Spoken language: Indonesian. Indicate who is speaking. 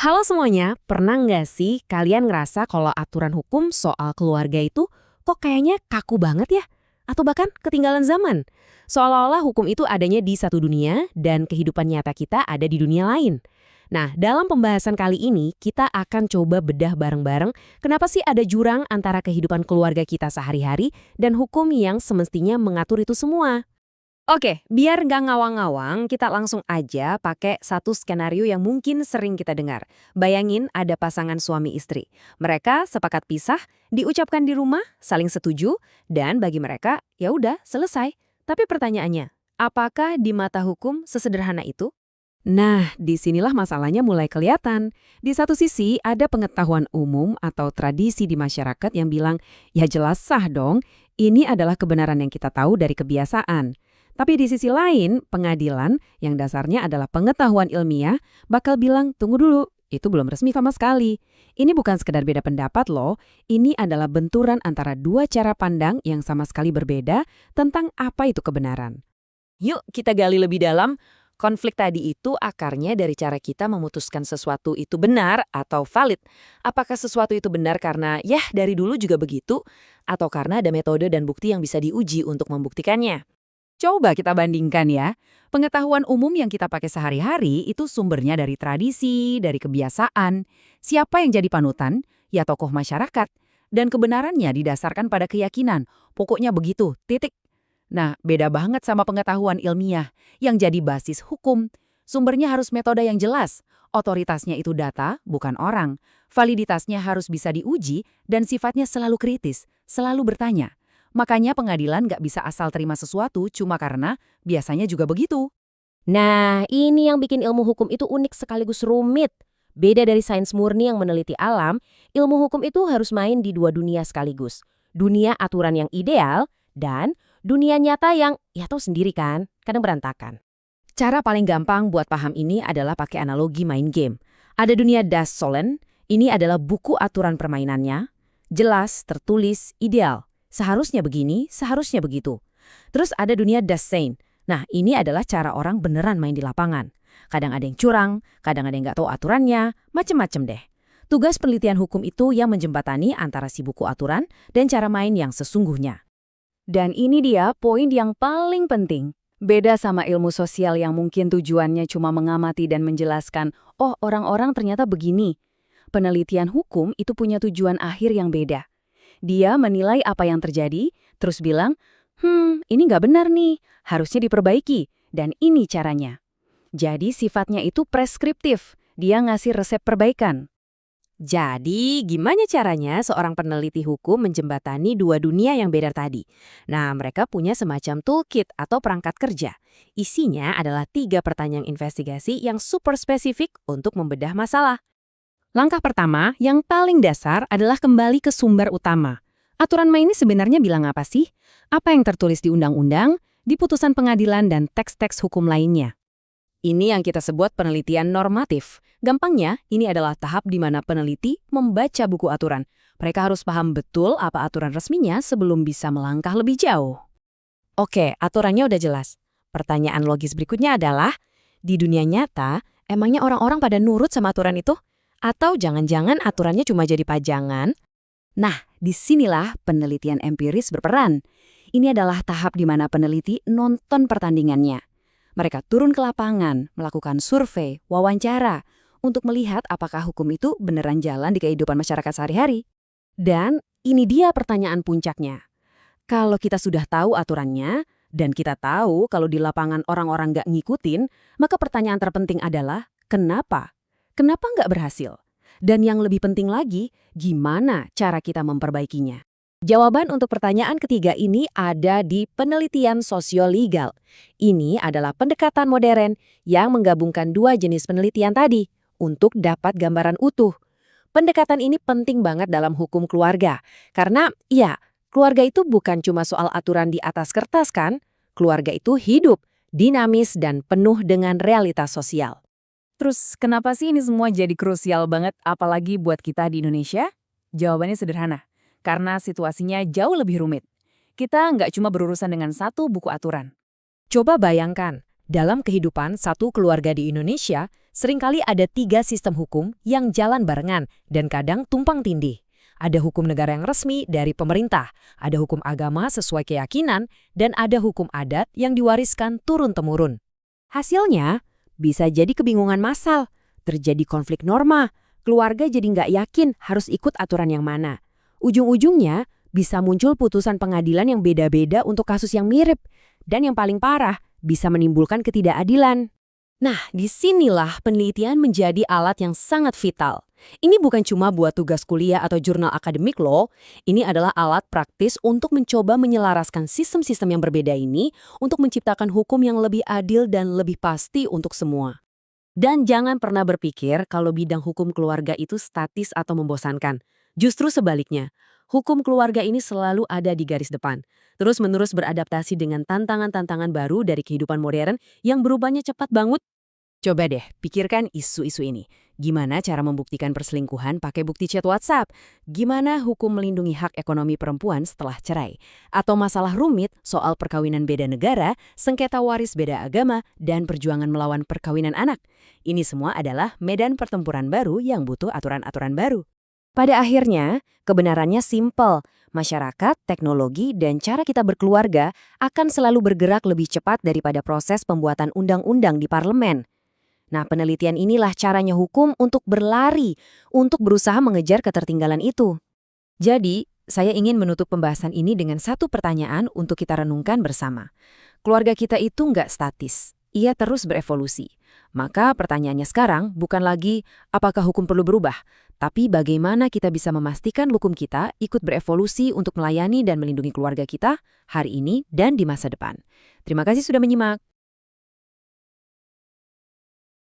Speaker 1: Halo semuanya, pernah nggak sih kalian ngerasa kalau aturan hukum soal keluarga itu kok kayaknya kaku banget ya? Atau bahkan ketinggalan zaman? Seolah-olah hukum itu adanya di satu dunia dan kehidupan nyata kita ada di dunia lain. Nah, dalam pembahasan kali ini kita akan coba bedah bareng-bareng kenapa sih ada jurang antara kehidupan keluarga kita sehari-hari dan hukum yang semestinya mengatur itu semua. Oke, biar nggak ngawang-ngawang, kita langsung aja pakai satu skenario yang mungkin sering kita dengar. Bayangin ada pasangan suami istri. Mereka sepakat pisah, diucapkan di rumah, saling setuju, dan bagi mereka, ya udah selesai. Tapi pertanyaannya, apakah di mata hukum sesederhana itu? Nah, disinilah masalahnya mulai kelihatan. Di satu sisi, ada pengetahuan umum atau tradisi di masyarakat yang bilang, ya jelas sah dong, ini adalah kebenaran yang kita tahu dari kebiasaan. Tapi di sisi lain, pengadilan yang dasarnya adalah pengetahuan ilmiah bakal bilang, tunggu dulu, itu belum resmi sama sekali. Ini bukan sekedar beda pendapat loh, ini adalah benturan antara dua cara pandang yang sama sekali berbeda tentang apa itu kebenaran. Yuk kita gali lebih dalam, konflik tadi itu akarnya dari cara kita memutuskan sesuatu itu benar atau valid. Apakah sesuatu itu benar karena, ya dari dulu juga begitu, atau karena ada metode dan bukti yang bisa diuji untuk membuktikannya? Coba kita bandingkan ya. Pengetahuan umum yang kita pakai sehari-hari itu sumbernya dari tradisi, dari kebiasaan. Siapa yang jadi panutan? Ya tokoh masyarakat. Dan kebenarannya didasarkan pada keyakinan. Pokoknya begitu, titik. Nah, beda banget sama pengetahuan ilmiah yang jadi basis hukum. Sumbernya harus metode yang jelas. Otoritasnya itu data, bukan orang. Validitasnya harus bisa diuji dan sifatnya selalu kritis, selalu bertanya. Makanya pengadilan nggak bisa asal terima sesuatu cuma karena biasanya juga begitu.
Speaker 2: Nah, ini yang bikin ilmu hukum itu unik sekaligus rumit. Beda dari sains murni yang meneliti alam, ilmu hukum itu harus main di dua dunia sekaligus. Dunia aturan yang ideal dan dunia nyata yang, ya tahu sendiri kan, kadang berantakan.
Speaker 1: Cara paling gampang buat paham ini adalah pakai analogi main game. Ada dunia Das Sollen, ini adalah buku aturan permainannya. Jelas, tertulis, ideal. Seharusnya begini, seharusnya begitu. Terus ada dunia Das Sein. Nah, ini adalah cara orang beneran main di lapangan. Kadang ada yang curang, kadang ada yang nggak tahu aturannya, macem-macem deh. Tugas penelitian hukum itu yang menjembatani antara si buku aturan dan cara main yang sesungguhnya. Dan ini dia poin yang paling penting. Beda sama ilmu sosial yang mungkin tujuannya cuma mengamati dan menjelaskan, oh orang-orang ternyata begini. Penelitian hukum itu punya tujuan akhir yang beda. Dia menilai apa yang terjadi, terus bilang, ini nggak benar nih, harusnya diperbaiki, dan ini caranya. Jadi sifatnya itu preskriptif, dia ngasih resep perbaikan. Jadi, gimana caranya seorang peneliti hukum menjembatani dua dunia yang beda tadi? Nah, mereka punya semacam toolkit atau perangkat kerja. Isinya adalah 3 pertanyaan investigasi yang super spesifik untuk membedah masalah. Langkah pertama, yang paling dasar adalah kembali ke sumber utama. Aturan main ini sebenarnya bilang apa sih? Apa yang tertulis di undang-undang, di putusan pengadilan, dan teks-teks hukum lainnya? Ini yang kita sebut penelitian normatif. Gampangnya, ini adalah tahap di mana peneliti membaca buku aturan. Mereka harus paham betul apa aturan resminya sebelum bisa melangkah lebih jauh. Oke, aturannya udah jelas. Pertanyaan logis berikutnya adalah, di dunia nyata, emangnya orang-orang pada nurut sama aturan itu? Atau jangan-jangan aturannya cuma jadi pajangan? Nah, disinilah penelitian empiris berperan. Ini adalah tahap di mana peneliti nonton pertandingannya. Mereka turun ke lapangan, melakukan survei, wawancara, untuk melihat apakah hukum itu beneran jalan di kehidupan masyarakat sehari-hari. Dan ini dia pertanyaan puncaknya. Kalau kita sudah tahu aturannya, dan kita tahu kalau di lapangan orang-orang nggak ngikutin, maka pertanyaan terpenting adalah, kenapa? Kenapa nggak berhasil? Dan yang lebih penting lagi, gimana cara kita memperbaikinya? Jawaban untuk pertanyaan ketiga ini ada di penelitian sosiolegal. Ini adalah pendekatan modern yang menggabungkan dua jenis penelitian tadi untuk dapat gambaran utuh. Pendekatan ini penting banget dalam hukum keluarga. Karena, ya, keluarga itu bukan cuma soal aturan di atas kertas kan? Keluarga itu hidup, dinamis, dan penuh dengan realitas sosial. Terus, kenapa sih ini semua jadi krusial banget apalagi buat kita di Indonesia? Jawabannya sederhana, karena situasinya jauh lebih rumit. Kita nggak cuma berurusan dengan satu buku aturan. Coba bayangkan, dalam kehidupan satu keluarga di Indonesia, Seringkali ada 3 sistem hukum yang jalan barengan dan kadang tumpang tindih. Ada hukum negara yang resmi dari pemerintah, ada hukum agama sesuai keyakinan, dan ada hukum adat yang diwariskan turun-temurun.
Speaker 2: Hasilnya, bisa jadi kebingungan massal, terjadi konflik norma, keluarga jadi nggak yakin harus ikut aturan yang mana. Ujung-ujungnya, bisa muncul putusan pengadilan yang beda-beda untuk kasus yang mirip. Dan yang paling parah, bisa menimbulkan ketidakadilan. Nah, disinilah penelitian menjadi alat yang sangat vital. Ini bukan cuma buat tugas kuliah atau jurnal akademik loh. Ini adalah alat praktis untuk mencoba menyelaraskan sistem-sistem yang berbeda ini untuk menciptakan hukum yang lebih adil dan lebih pasti untuk semua. Dan jangan pernah berpikir kalau bidang hukum keluarga itu statis atau membosankan. Justru sebaliknya, hukum keluarga ini selalu ada di garis depan. Terus-menerus beradaptasi dengan tantangan-tantangan baru dari kehidupan modern yang berubahnya cepat banget. Coba deh, pikirkan isu-isu ini. Gimana cara membuktikan perselingkuhan pakai bukti chat WhatsApp? Gimana hukum melindungi hak ekonomi perempuan setelah cerai? Atau masalah rumit soal perkawinan beda negara, sengketa waris beda agama, dan perjuangan melawan perkawinan anak? Ini semua adalah medan pertempuran baru yang butuh aturan-aturan baru. Pada akhirnya, kebenarannya simpel. Masyarakat, teknologi, dan cara kita berkeluarga akan selalu bergerak lebih cepat daripada proses pembuatan undang-undang di parlemen. Nah, penelitian inilah caranya hukum untuk berlari, untuk berusaha mengejar ketertinggalan itu. Jadi, saya ingin menutup pembahasan ini dengan satu pertanyaan untuk kita renungkan bersama. Keluarga kita itu nggak statis, ia terus berevolusi. Maka pertanyaannya sekarang bukan lagi apakah hukum perlu berubah, tapi bagaimana kita bisa memastikan hukum kita ikut berevolusi untuk melayani dan melindungi keluarga kita hari ini dan di masa depan. Terima kasih sudah menyimak.